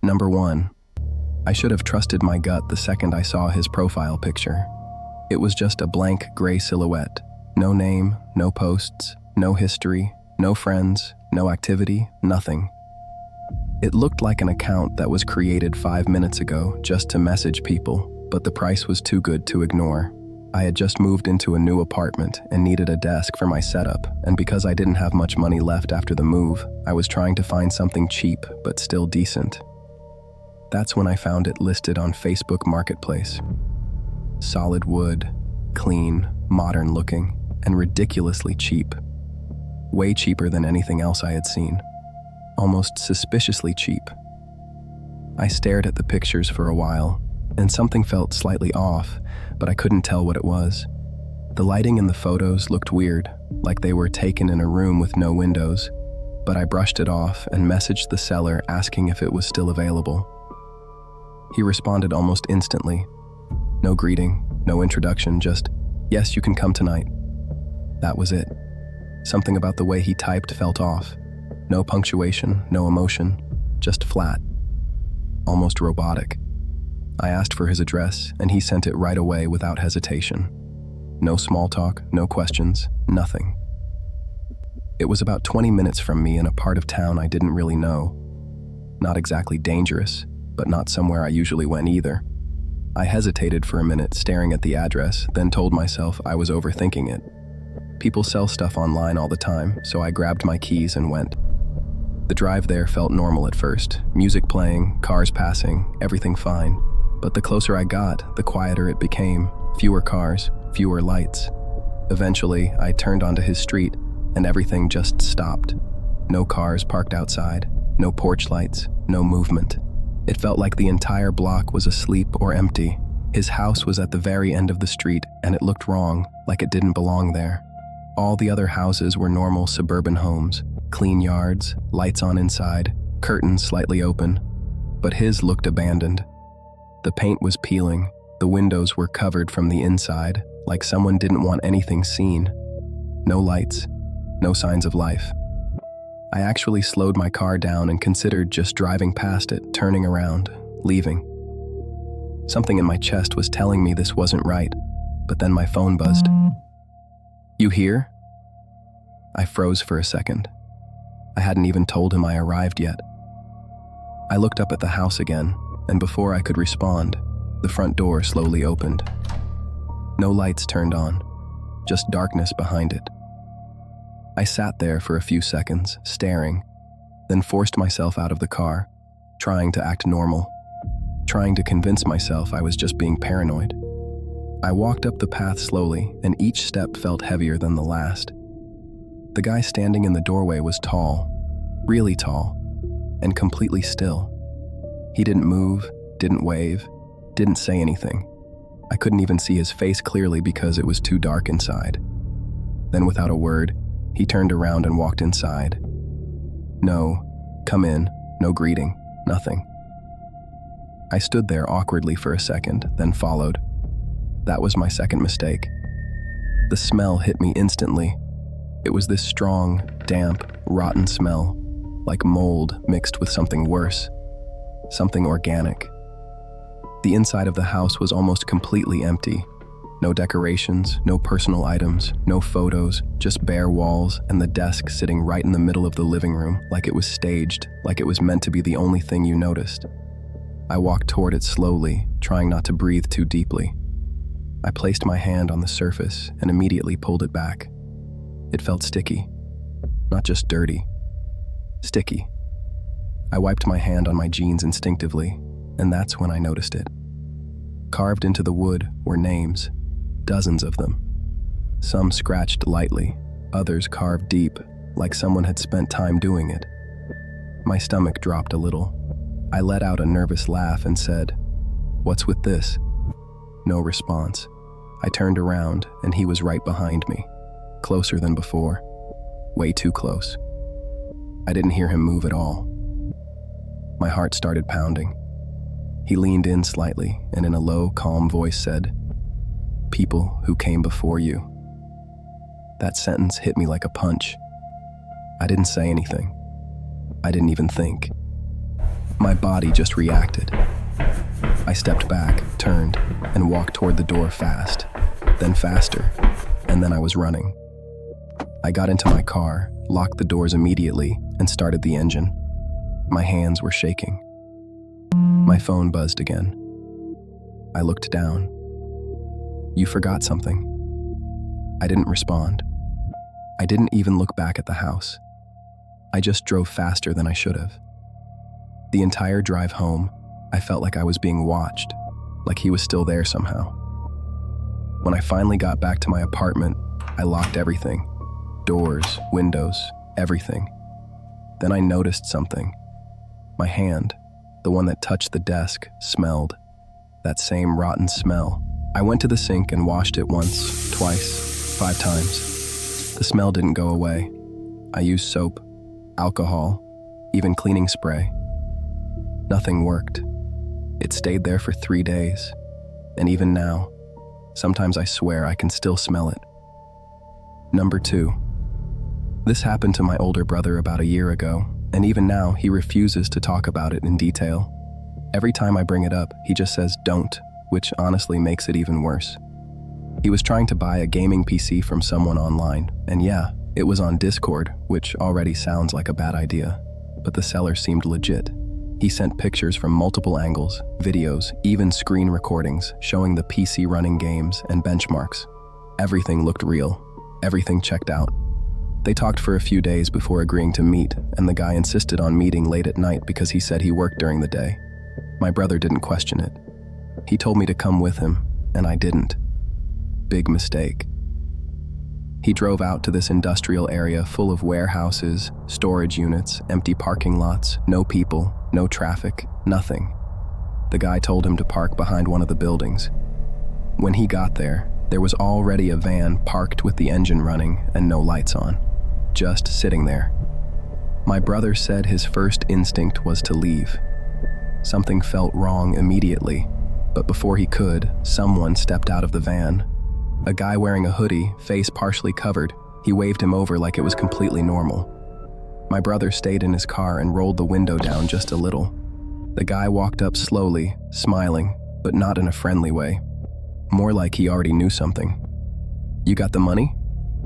Number 1. I should have trusted my gut the second I saw his profile picture. It was just a blank gray silhouette. No name, no posts, no history, no friends, no activity, nothing. It looked like an account that was created 5 minutes ago just to message people, but the price was too good to ignore. I had just moved into a new apartment and needed a desk for my setup, and because I didn't have much money left after the move, I was trying to find something cheap but still decent. That's when I found it listed on Facebook Marketplace. Solid wood, clean, modern looking, and ridiculously cheap. Way cheaper than anything else I had seen. Almost suspiciously cheap. I stared at the pictures for a while, and something felt slightly off, but I couldn't tell what it was. The lighting in the photos looked weird, like they were taken in a room with no windows, but I brushed it off and messaged the seller asking if it was still available. He responded almost instantly. No greeting, no introduction, just, "Yes, you can come tonight." That was it. Something about the way he typed felt off. No punctuation, no emotion, just flat. Almost robotic. I asked for his address, and he sent it right away without hesitation. No small talk, no questions, nothing. It was about 20 minutes from me in a part of town I didn't really know. Not exactly dangerous, but not somewhere I usually went either. I hesitated for a minute staring at the address, then told myself I was overthinking it. People sell stuff online all the time, so I grabbed my keys and went. The drive there felt normal at first. Music playing, cars passing, everything fine. But the closer I got, the quieter it became. Fewer cars, fewer lights. Eventually, I turned onto his street, and everything just stopped. No cars parked outside, no porch lights, no movement. It felt like the entire block was asleep or empty. His house was at the very end of the street, and it looked wrong, like it didn't belong there. All the other houses were normal suburban homes, clean yards, lights on inside, curtains slightly open. But his looked abandoned. The paint was peeling, the windows were covered from the inside, like someone didn't want anything seen. No lights, no signs of life. I actually slowed my car down and considered just driving past it, turning around, leaving. Something in my chest was telling me this wasn't right, but then my phone buzzed. "You here?" I froze for a second. I hadn't even told him I arrived yet. I looked up at the house again, and before I could respond, the front door slowly opened. No lights turned on, just darkness behind it. I sat there for a few seconds, staring, then forced myself out of the car, trying to act normal, trying to convince myself I was just being paranoid. I walked up the path slowly, and each step felt heavier than the last. The guy standing in the doorway was tall, really tall, and completely still. He didn't move, didn't wave, didn't say anything. I couldn't even see his face clearly because it was too dark inside. Then without a word, he turned around and walked inside. No, come in, no greeting, nothing. I stood there awkwardly for a second, then followed. That was my second mistake. The smell hit me instantly. It was this strong, damp, rotten smell, like mold mixed with something worse, something organic. The inside of the house was almost completely empty. No decorations, no personal items, no photos, just bare walls and the desk sitting right in the middle of the living room, like it was staged, like it was meant to be the only thing you noticed. I walked toward it slowly, trying not to breathe too deeply. I placed my hand on the surface and immediately pulled it back. It felt sticky, not just dirty, sticky. I wiped my hand on my jeans instinctively, and that's when I noticed it. Carved into the wood were names, dozens of them. Some scratched lightly, others carved deep, like someone had spent time doing it. My stomach dropped a little. I let out a nervous laugh and said, "What's with this?" No response. I turned around, and he was right behind me, closer than before, way too close. I didn't hear him move at all. My heart started pounding. He leaned in slightly and in a low, calm voice said, "People who came before you." That sentence hit me like a punch. I didn't say anything. I didn't even think. My body just reacted. I stepped back, turned, and walked toward the door fast, then faster, and then I was running. I got into my car, locked the doors immediately, and started the engine. My hands were shaking. My phone buzzed again. I looked down. "You forgot something." I didn't respond. I didn't even look back at the house. I just drove faster than I should have. The entire drive home, I felt like I was being watched, like he was still there somehow. When I finally got back to my apartment, I locked everything. Doors, windows, everything. Then I noticed something. My hand, the one that touched the desk, smelled. That same rotten smell. I went to the sink and washed it once, twice, 5 times. The smell didn't go away. I used soap, alcohol, even cleaning spray. Nothing worked. It stayed there for 3 days. And even now, sometimes I swear I can still smell it. Number 2. This happened to my older brother about a year ago, and even now he refuses to talk about it in detail. Every time I bring it up, he just says don't, which honestly makes it even worse. He was trying to buy a gaming PC from someone online, and yeah, it was on Discord, which already sounds like a bad idea, but the seller seemed legit. He sent pictures from multiple angles, videos, even screen recordings showing the PC running games and benchmarks. Everything looked real. Everything checked out. They talked for a few days before agreeing to meet, and the guy insisted on meeting late at night because he said he worked during the day. My brother didn't question it. He told me to come with him, and I didn't. Big mistake. He drove out to this industrial area full of warehouses, storage units, empty parking lots, no people, no traffic, nothing. The guy told him to park behind one of the buildings. When he got there was already a van parked with the engine running and no lights on, just sitting there. My brother said his first instinct was to leave. Something felt wrong immediately, but before he could, someone stepped out of the van. A guy wearing a hoodie, face partially covered. He waved him over like it was completely normal. My brother stayed in his car and rolled the window down just a little. The guy walked up slowly, smiling, but not in a friendly way. More like he already knew something. "You got the money?"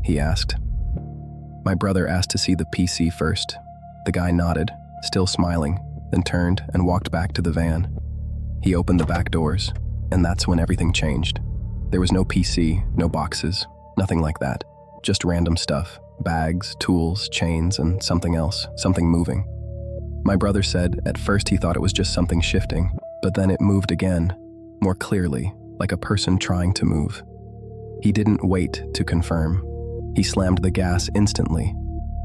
he asked. My brother asked to see the PC first. The guy nodded, still smiling, then turned and walked back to the van. He opened the back doors, and that's when everything changed. There was no PC, no boxes, nothing like that. Just random stuff, bags, tools, chains, and something else, something moving. My brother said at first he thought it was just something shifting, but then it moved again, more clearly, like a person trying to move. He didn't wait to confirm. He slammed the gas instantly.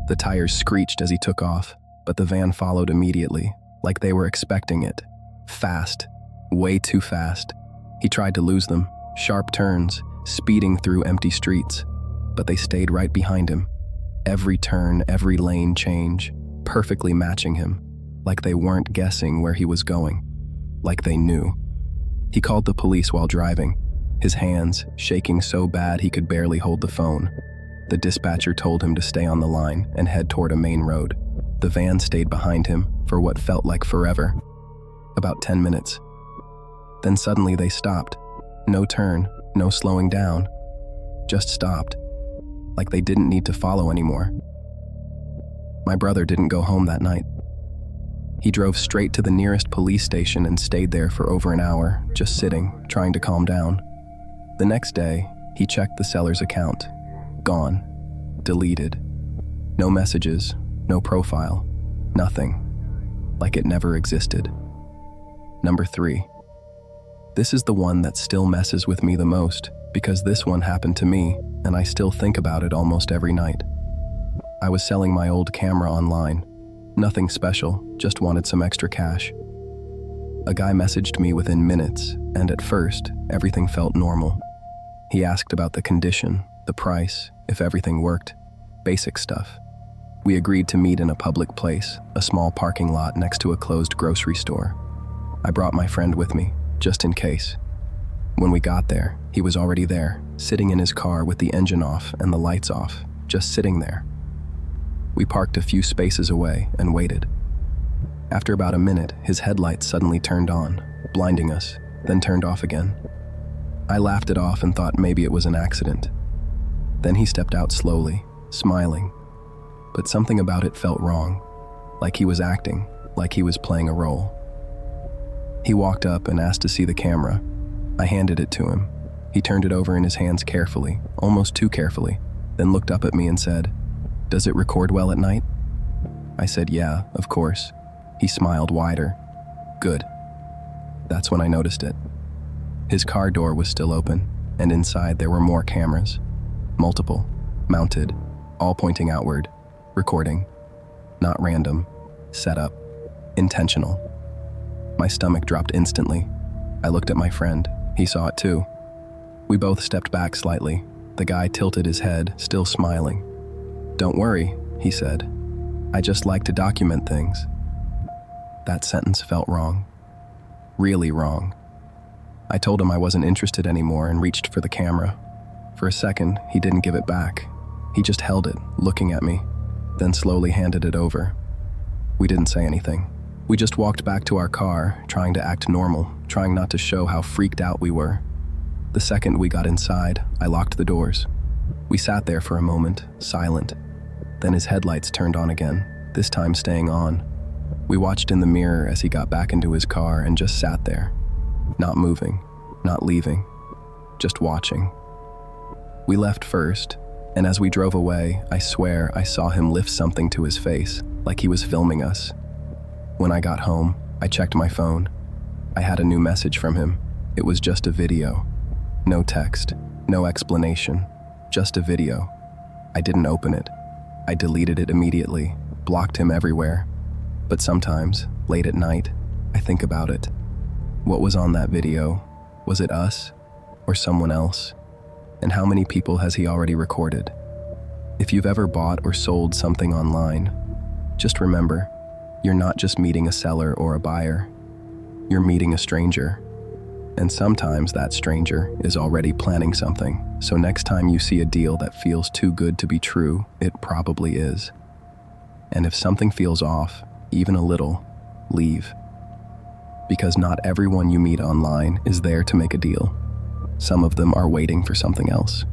The tires screeched as he took off, but the van followed immediately, like they were expecting it. Fast, way too fast. He tried to lose them, sharp turns, speeding through empty streets, but they stayed right behind him. Every turn, every lane change, perfectly matching him, like they weren't guessing where he was going, like they knew. He called the police while driving, his hands shaking so bad he could barely hold the phone. The dispatcher told him to stay on the line and head toward a main road. The van stayed behind him for what felt like forever, about 10 minutes. Then suddenly they stopped. No turn, no slowing down, just stopped, like they didn't need to follow anymore. My brother didn't go home that night. He drove straight to the nearest police station and stayed there for over an hour, just sitting, trying to calm down. The next day, he checked the seller's account. Gone. Deleted. No messages, no profile, nothing. Like it never existed. Number 3. This is the one that still messes with me the most, because this one happened to me, and I still think about it almost every night. I was selling my old camera online. Nothing special, just wanted some extra cash. A guy messaged me within minutes, and at first, everything felt normal. He asked about the condition, the price, if everything worked, basic stuff. We agreed to meet in a public place, a small parking lot next to a closed grocery store. I brought my friend with me, just in case. When we got there, he was already there, sitting in his car with the engine off and the lights off, just sitting there. We parked a few spaces away and waited. After about a minute, his headlights suddenly turned on, blinding us, then turned off again. I laughed it off and thought maybe it was an accident. Then he stepped out slowly, smiling, but something about it felt wrong, like he was acting, like he was playing a role. He walked up and asked to see the camera. I handed it to him. He turned it over in his hands carefully, almost too carefully, then looked up at me and said, "Does it record well at night?" I said, "Yeah, of course." He smiled wider. "Good." That's when I noticed it. His car door was still open, and inside there were more cameras. Multiple, mounted, all pointing outward, recording. Not random, set up, intentional. My stomach dropped instantly. I looked at my friend. He saw it too. We both stepped back slightly. The guy tilted his head, still smiling. "Don't worry," he said. "I just like to document things." That sentence felt wrong. Really wrong. I told him I wasn't interested anymore and reached for the camera. For a second, he didn't give it back. He just held it, looking at me, then slowly handed it over. We didn't say anything. We just walked back to our car, trying to act normal, trying not to show how freaked out we were. The second we got inside, I locked the doors. We sat there for a moment, silent. Then his headlights turned on again, this time staying on. We watched in the mirror as he got back into his car and just sat there. Not moving, not leaving, just watching. We left first, and as we drove away, I swear I saw him lift something to his face, like he was filming us. When I got home, I checked my phone. I had a new message from him. It was just a video. No text, no explanation, just a video. I didn't open it. I deleted it immediately, blocked him everywhere. But sometimes, late at night, I think about it. What was on that video? Was it us or someone else? And how many people has he already recorded? If you've ever bought or sold something online, just remember, you're not just meeting a seller or a buyer. You're meeting a stranger. And sometimes that stranger is already planning something. So next time you see a deal that feels too good to be true, it probably is. And if something feels off, even a little, leave. Because not everyone you meet online is there to make a deal. Some of them are waiting for something else.